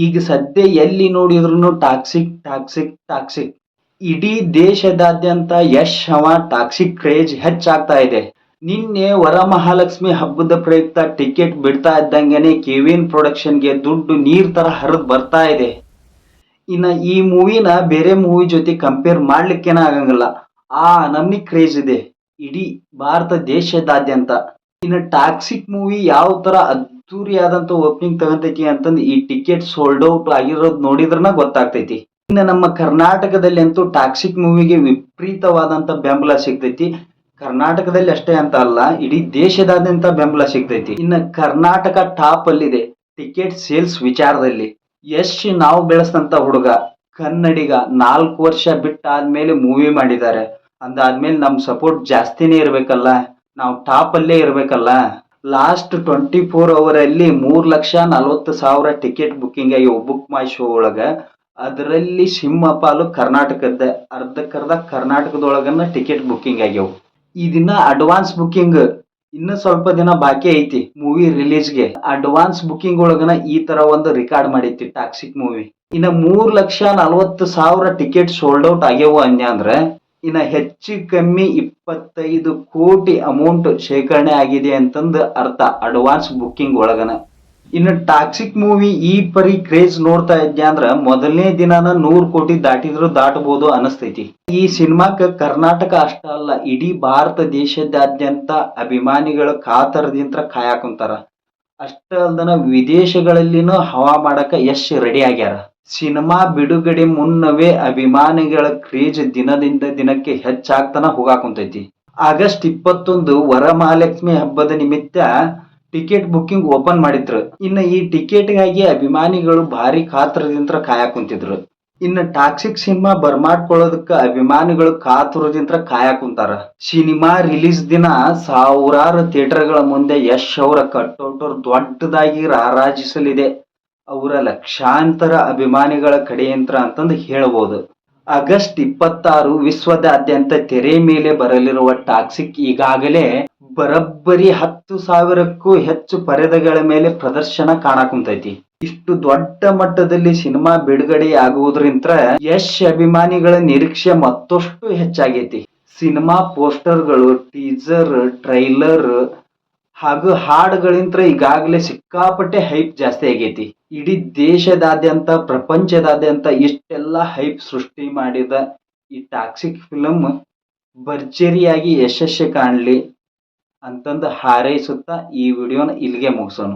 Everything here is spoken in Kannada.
ಈಗ ಸದ್ಯ ಎಲ್ಲಿ ನೋಡಿದ್ರು ಟಾಕ್ಸಿಕ್ ಟಾಕ್ಸಿಕ್ ಟಾಕ್ಸಿಕ್. ಇಡೀ ದೇಶದಾದ್ಯಂತ ಯಶ್ ಅವ ಟಾಕ್ಸಿಕ್ ಕ್ರೇಜ್ ಹೆಚ್ಚಾಗ್ತಾ ಇದೆ. ನಿನ್ನೆ ವರಮಹಾಲಕ್ಷ್ಮಿ ಹಬ್ಬದ ಪ್ರಯುಕ್ತ ಟಿಕೆಟ್ ಬಿಡ್ತಾ ಇದ್ದಂಗೆನೆ ಕೆವಿನ್ ಪ್ರೊಡಕ್ಷನ್ಗೆ ದುಡ್ಡು ನೀರ್ ತರ ಹರಿದು ಬರ್ತಾ ಇದೆ. ಇನ್ನ ಈ ಮೂವಿನ ಬೇರೆ ಮೂವಿ ಜೊತೆ ಕಂಪೇರ್ ಮಾಡ್ಲಿಕ್ಕೇನ ಆಗಂಗಿಲ್ಲ, ಆ ನಮ್ನಿ ಕ್ರೇಜ್ ಇದೆ ಇಡೀ ಭಾರತ ದೇಶದಾದ್ಯಂತ. ಇನ್ನು ಟಾಕ್ಸಿಕ್ ಮೂವಿ ಯಾವ ತರ ಅದ್ದೂರಿಯಾದಂತ ಓಪನಿಂಗ್ ತಗೊಂತೈತಿ ಅಂತಂದು ಈ ಟಿಕೆಟ್ ಸೋಲ್ಡ್ ಔಟ್ ಆಗಿರೋದು ನೋಡಿದ್ರನ ಗೊತ್ತಾಗ್ತೈತಿ. ಇನ್ನು ನಮ್ಮ ಕರ್ನಾಟಕದಲ್ಲಿ ಅಂತೂ ಟಾಕ್ಸಿಕ್ ಮೂವಿಗೆ ವಿಪರೀತವಾದಂತ ಬೆಂಬಲ ಸಿಗ್ತೈತಿ. ಕರ್ನಾಟಕದಲ್ಲಿ ಅಷ್ಟೇ ಅಂತ ಅಲ್ಲ, ಇಡೀ ದೇಶದಾದ್ಯಂತ ಬೆಂಬಲ ಸಿಗ್ತೈತಿ. ಇನ್ನು ಕರ್ನಾಟಕ ಟಾಪ್ ಅಲ್ಲಿದೆ ಟಿಕೆಟ್ ಸೇಲ್ಸ್ ವಿಚಾರದಲ್ಲಿ. ಯಶ್ ನಾವು ಬೆಳೆಸಿದಂತ ಹುಡುಗ, ಕನ್ನಡಿಗ, 4 ವರ್ಷ ಬಿಟ್ಟಾದ್ಮೇಲೆ ಮೂವಿ ಮಾಡಿದ್ದಾರೆ ಅಂದಾದ್ಮೇಲೆ ನಮ್ ಸಪೋರ್ಟ್ ಜಾಸ್ತಿನೇ ಇರ್ಬೇಕಲ್ಲ, ನಾವು ಟಾಪ್ ಅಲ್ಲೇ ಇರ್ಬೇಕಲ್ಲ. ಲಾಸ್ಟ್ 24 ಅವರ್ ಅಲ್ಲಿ 3,40,000 ಟಿಕೆಟ್ ಬುಕ್ಕಿಂಗ್ ಆಗ್ಯಾವ ಬುಕ್ ಮೈ ಶೋ ಒಳಗ. ಅದರಲ್ಲಿ ಸಿಂಹಪಾಲು ಕರ್ನಾಟಕದ, ಅರ್ಧಕ್ಕರ್ಧ ಕರ್ನಾಟಕದೊಳಗನ್ನ ಟಿಕೆಟ್ ಬುಕ್ಕಿಂಗ್ ಆಗ್ಯಾವ. ಈ ದಿನ ಅಡ್ವಾನ್ಸ್ ಬುಕ್ಕಿಂಗ್ ಇನ್ನು ಸ್ವಲ್ಪ ದಿನ ಬಾಕಿ ಐತಿ ಮೂವಿ ರಿಲೀಸ್ಗೆ. ಅಡ್ವಾನ್ಸ್ ಬುಕ್ಕಿಂಗ್ ಒಳಗನ ಈ ತರ ಒಂದು ರೆಕಾರ್ಡ್ ಮಾಡೈತಿ ಟಾಕ್ಸಿಕ್ ಮೂವಿ. ಇನ್ನ 3,40,000 ಟಿಕೆಟ್ ಸೋಲ್ಡ್ ಔಟ್ ಆಗ್ಯಾವ ಅಂದ್ರ ಇನ್ನ ಹೆಚ್ಚು ಕಮ್ಮಿ 25 ಕೋಟಿ ಅಮೌಂಟ್ ಶೇಖರಣೆ ಆಗಿದೆ ಅಂತಂದು ಅರ್ಥ ಅಡ್ವಾನ್ಸ್ ಬುಕ್ಕಿಂಗ್ ಒಳಗನ. ಇನ್ನು ಟಾಕ್ಸಿಕ್ ಮೂವಿ ಈ ಪರಿ ಕ್ರೇಜ್ ನೋಡ್ತಾ ಇದ್ದೆ ಅಂದ್ರ ಮೊದಲನೇ ದಿನಾನ 100 ಕೋಟಿ ದಾಟಿದ್ರು ದಾಟಬಹುದು ಅನಸ್ತೈತಿ. ಈ ಸಿನಿಮಾಕ್ಕ ಕರ್ನಾಟಕ ಅಷ್ಟ ಅಲ್ಲ, ಇಡೀ ಭಾರತ ದೇಶದಾದ್ಯಂತ ಅಭಿಮಾನಿಗಳ ಕಾತರದಿಂದ ಕಾಯಕುಂತಾರ. ಅಷ್ಟ ಅಲ್ದನ ವಿದೇಶಗಳಲ್ಲಿನೂ ಹವಾ ಮಾಡಕ ಯಶ್ ರೆಡಿ ಆಗ್ಯಾರ. ಸಿನಿಮಾ ಬಿಡುಗಡೆ ಮುನ್ನವೇ ಅಭಿಮಾನಿಗಳ ಕ್ರೇಜ್ ದಿನದಿಂದ ದಿನಕ್ಕೆ ಹೆಚ್ಚಾಗ್ತಾನ ಹೋಗಾಕುಂತೈತಿ. ಆಗಸ್ಟ್ 21 ವರಮಹಾಲಕ್ಷ್ಮಿ ಹಬ್ಬದ ನಿಮಿತ್ತ ಟಿಕೆಟ್ ಬುಕ್ಕಿಂಗ್ ಓಪನ್ ಮಾಡಿದ್ರು. ಇನ್ನು ಈ ಟಿಕೆಟ್ಗಾಗಿ ಅಭಿಮಾನಿಗಳು ಭಾರಿ ಕಾತರದಿಂದ ಕಾಯಕುಂತಿದ್ರು. ಇನ್ನು ಟಾಕ್ಸಿಕ್ ಸಿನಿಮಾ ಬರ್ಮಾಡ್ಕೊಳ್ಳೋದಕ್ಕ ಅಭಿಮಾನಿಗಳು ಕಾತುರದಿಂದ ಕಾಯಕುಂತಾರ. ಸಿನಿಮಾ ರಿಲೀಸ್ ದಿನ ಸಾವಿರಾರು ಥಿಯೇಟರ್ಗಳ ಮುಂದೆ ಯಶ್ ಅವರ ಕಟ್ಔಟ್ ದೊಡ್ಡದಾಗಿ ರಾರಾಜಿಸಲಿದೆ ಅವರ ಲಕ್ಷಾಂತರ ಅಭಿಮಾನಿಗಳ ಕಡೆಯಂತ್ರ ಅಂತಂದು ಹೇಳಬಹುದು. ಆಗಸ್ಟ್ 26 ವಿಶ್ವದಾದ್ಯಂತ ತೆರೆ ಮೇಲೆ ಬರಲಿರುವ ಟಾಕ್ಸಿಕ್ ಈಗಾಗಲೇ ಬರಬ್ಬರಿ 10,000ಕ್ಕೂ ಹೆಚ್ಚು ಪರದೆಗಳ ಮೇಲೆ ಪ್ರದರ್ಶನ ಕಾಣಕುಂತೈತಿ. ಇಷ್ಟು ದೊಡ್ಡ ಮಟ್ಟದಲ್ಲಿ ಸಿನಿಮಾ ಬಿಡುಗಡೆ ಆಗುವುದರಿಂದ ಯಶ್ ಅಭಿಮಾನಿಗಳ ನಿರೀಕ್ಷೆ ಮತ್ತಷ್ಟು ಹೆಚ್ಚಾಗೈತಿ. ಸಿನಿಮಾ ಪೋಸ್ಟರ್ಗಳು, ಟೀಸರ್, ಟ್ರೈಲರ್ ಹಾಗೂ ಹಾಡುಗಳಿಂದ ಈಗಾಗಲೇ ಸಿಕ್ಕಾಪಟ್ಟೆ ಹೈಪ್ ಜಾಸ್ತಿ ಆಗೈತಿ. ಇಡೀ ದೇಶದಾದ್ಯಂತ, ಪ್ರಪಂಚದಾದ್ಯಂತ ಇಷ್ಟೆಲ್ಲ ಹೈಪ್ ಸೃಷ್ಟಿ ಮಾಡಿದ ಈ ಟಾಕ್ಸಿಕ್ ಫಿಲಂ ಭರ್ಜರಿಯಾಗಿ ಯಶಸ್ಸು ಕಾಣಲಿ ಅಂತಂದು ಹಾರೈಸುತ್ತಾ ಈ ವಿಡಿಯೋನ ಇಲ್ಲಿಗೆ ಮುಗಿಸೋಣ.